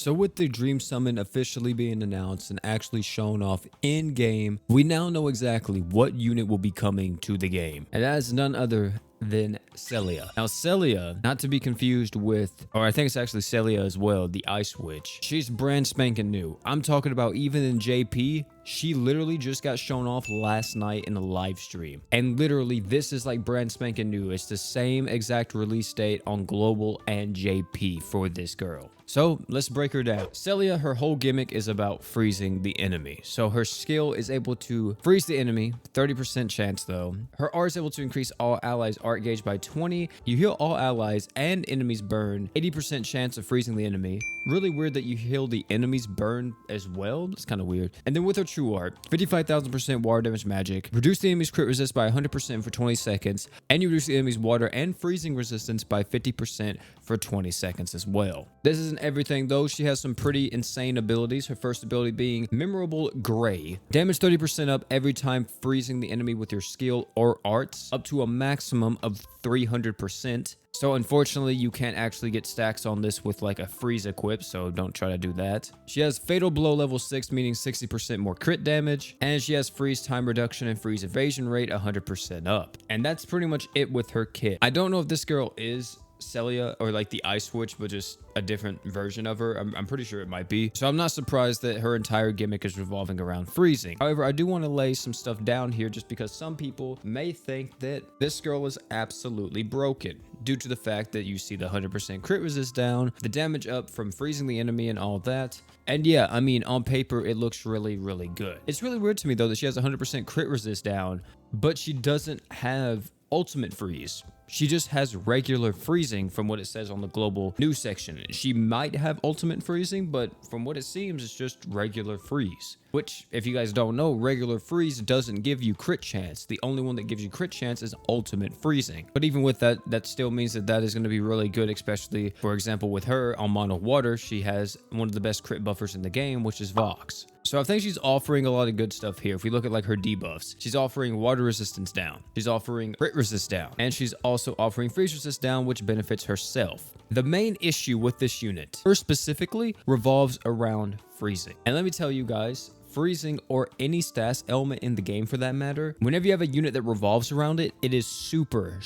So with the Dream Summon officially being announced and actually shown off in game, we now know exactly what unit will be coming to the game. And that is none other than Celia. Now Celia, not to be confused with, or I think it's actually Celia as well, the Ice Witch. She's brand spanking new. I'm talking about even in JP, she literally just got shown off last night in a live stream. And literally this is like brand spanking new. It's the same exact release date on global and JP for this girl. So let's break her down. Celia, her whole gimmick is about freezing the enemy. So her skill is able to freeze the enemy, 30% chance though. Her R is able to increase all allies' art gauge by 20. You heal all allies and enemies burn, 80% chance of freezing the enemy. Really weird that you heal the enemies burn as well. It's kind of weird. And then with her true art, 55,000% water damage magic, reduce the enemy's crit resist by 100% for 20 seconds, and you reduce the enemy's water and freezing resistance by 50% for 20 seconds as well. This isn't everything though. She has some pretty insane abilities. Her first ability being Memorable Gray. Damage 30% up every time freezing the enemy with your skill or arts, up to a maximum of 300%. So unfortunately, you can't actually get stacks on this with like a freeze equip, so don't try to do that. She has Fatal Blow level 6, meaning 60% more crit damage, and she has freeze time reduction and freeze evasion rate 100% up. And that's pretty much it with her kit. I don't know if this girl is Celia or like the Ice Witch, but just a different version of her. I'm pretty sure it might be. So I'm not surprised that her entire gimmick is revolving around freezing. However, I do want to lay some stuff down here just because some people may think that this girl is absolutely broken due to the fact that you see the 100% crit resist down, the damage up from freezing the enemy and all that. And yeah, I mean, on paper, it looks really, really good. It's really weird to me though that she has 100% crit resist down, but she doesn't have ultimate freeze. She just has regular freezing from what it says on the global news section. She might have ultimate freezing, but from what it seems, it's just regular freeze. Which, if you guys don't know, regular freeze doesn't give you crit chance. The only one that gives you crit chance is ultimate freezing. But even with that, that still means that that is going to be really good, especially, for example, with her on mono water, she has one of the best crit buffers in the game, which is Vox. So I think she's offering a lot of good stuff here. If we look at like her debuffs, she's offering water resistance down, she's offering crit resist down, and she's also offering freeze resist down, which benefits herself. The main issue with this unit, her specifically, revolves around freezing. And let me tell you guys, freezing or any stats element in the game for that matter, whenever you have a unit that revolves around it, it is super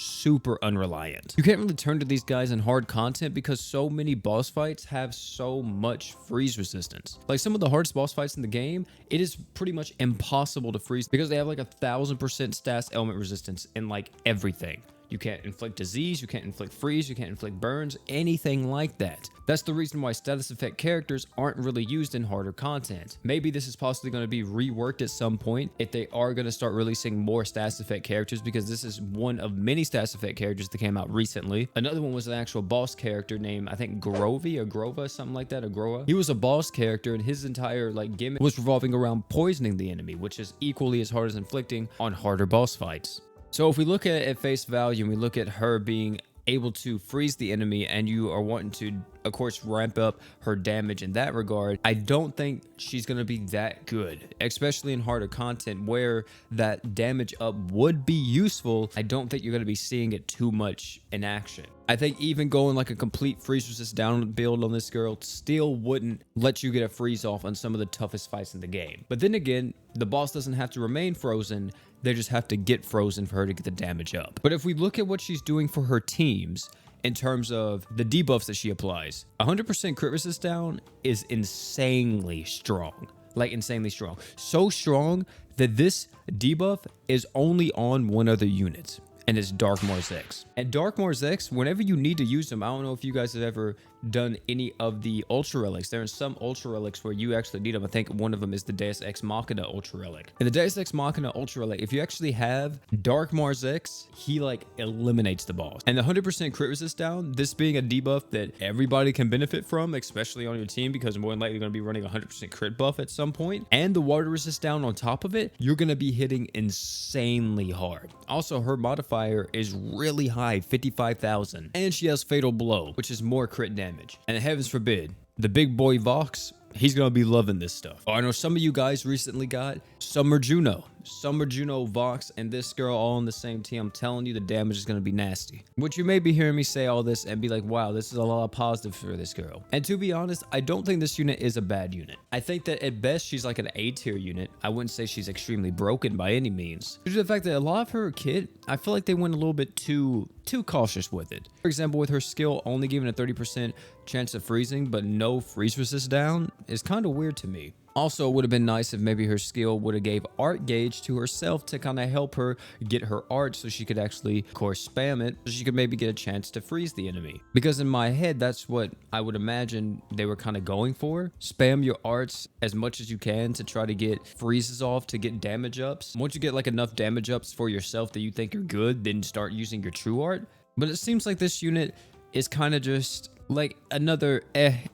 unreliant. You can't really turn to these guys in hard content because so many boss fights have so much freeze resistance. Like some of the hardest boss fights in the game, it is pretty much impossible to freeze because they have like 1,000% stats element resistance in like everything. You can't inflict disease, you can't inflict freeze, you can't inflict burns, anything like that. That's the reason why status effect characters aren't really used in harder content. Maybe this is possibly going to be reworked at some point if they are going to start releasing more status effect characters, because this is one of many status effect characters that came out recently. Another one was an actual boss character named, I think, Grovy or Grova, something like that, or Groa. He was a boss character and his entire like gimmick was revolving around poisoning the enemy, which is equally as hard as inflicting on harder boss fights. So if we look at it at face value and we look at her being able to freeze the enemy and you are wanting to, of course, ramp up her damage in that regard, I don't think she's going to be that good, especially in harder content where that damage up would be useful. I don't think you're going to be seeing it too much in action. I think even going like a complete freeze resist down build on this girl still wouldn't let you get a freeze off on some of the toughest fights in the game. But then again, the boss doesn't have to remain frozen. They just have to get frozen for her to get the damage up. But if we look at what she's doing for her teams in terms of the debuffs that she applies, 100% crit resist down is insanely strong. Like insanely strong. So strong that this debuff is only on one other unit, and it's Dark Mars X. And Dark Mars X, whenever you need to use them, I don't know if you guys have ever done any of the Ultra Relics. There are some Ultra Relics where you actually need them. I think one of them is the Deus Ex Machina Ultra Relic. And the Deus Ex Machina Ultra Relic, if you actually have Dark Mars X, he like eliminates the boss. And the 100% crit resist down, this being a debuff that everybody can benefit from, especially on your team, because more than likely you're going to be running 100% crit buff at some point. And the water resist down on top of it, you're going to be hitting insanely hard. Also, her modifier is really high, 55,000. And she has Fatal Blow, which is more crit damage. And heavens forbid, the big boy Vox, he's gonna be loving this stuff. I know some of you guys recently got Summer Juno. Summer Juno Vox and this girl all on the same team, I'm telling you the damage is going to be nasty. Which you may be hearing me say all this and be like, wow, this is a lot of positive for this girl. And to be honest, I don't think this unit is a bad unit. I think that at best she's like an A tier unit. I wouldn't say she's extremely broken by any means. Due to the fact that a lot of her kit, I feel like they went a little bit too cautious with it. For example, with her skill only giving a 30% chance of freezing but no freeze resist down is kind of weird to me. Also, it would have been nice if maybe her skill would have gave art gauge to herself to kind of help her get her art so she could actually, of course, spam it so she could maybe get a chance to freeze the enemy. Because in my head, that's what I would imagine they were kind of going for. Spam your arts as much as you can to try to get freezes off to get damage ups. Once you get like enough damage ups for yourself that you think you're good, then start using your true art. But it seems like this unit is kind of just like another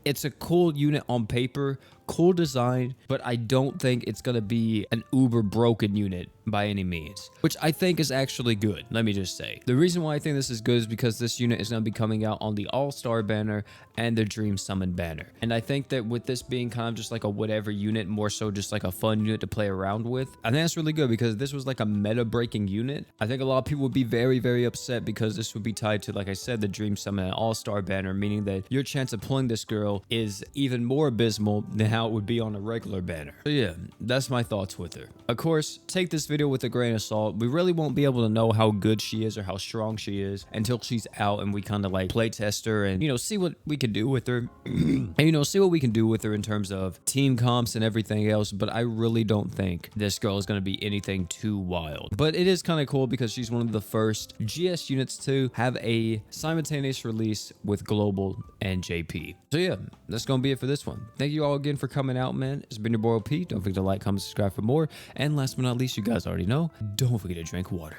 it's a cool unit on paper, cool design, but I don't think it's gonna be an uber broken unit by any means, which I think is actually good. Let me just say, the reason why I think this is good is because this unit is going to be coming out on the All-Star banner and the Dream Summon banner, and I think that with this being kind of just like a whatever unit, more so just like a fun unit to play around with, I think that's really good because this was like a meta breaking unit. I think a lot of people would be very upset because this would be tied to, like I said, the Dream Summon and All-Star banner, meaning that your chance of pulling this girl is even more abysmal than how it would be on a regular banner. So yeah, that's my thoughts with her. Of course, take this video with a grain of salt. We really won't be able to know how good she is or how strong she is until she's out and we kind of like play test her and, you know, see what we can do with her and, you know, see what we can do with her in terms of team comps and everything else. But I really don't think this girl is going to be anything too wild. But it is kind of cool because she's one of the first GS units to have a simultaneous release with Global and JP. So yeah, that's going to be it for this one. Thank you all again for coming out, man. It's been your boy OP. Don't forget to like, comment, subscribe for more. And last but not least, you guys already know, don't forget to drink water.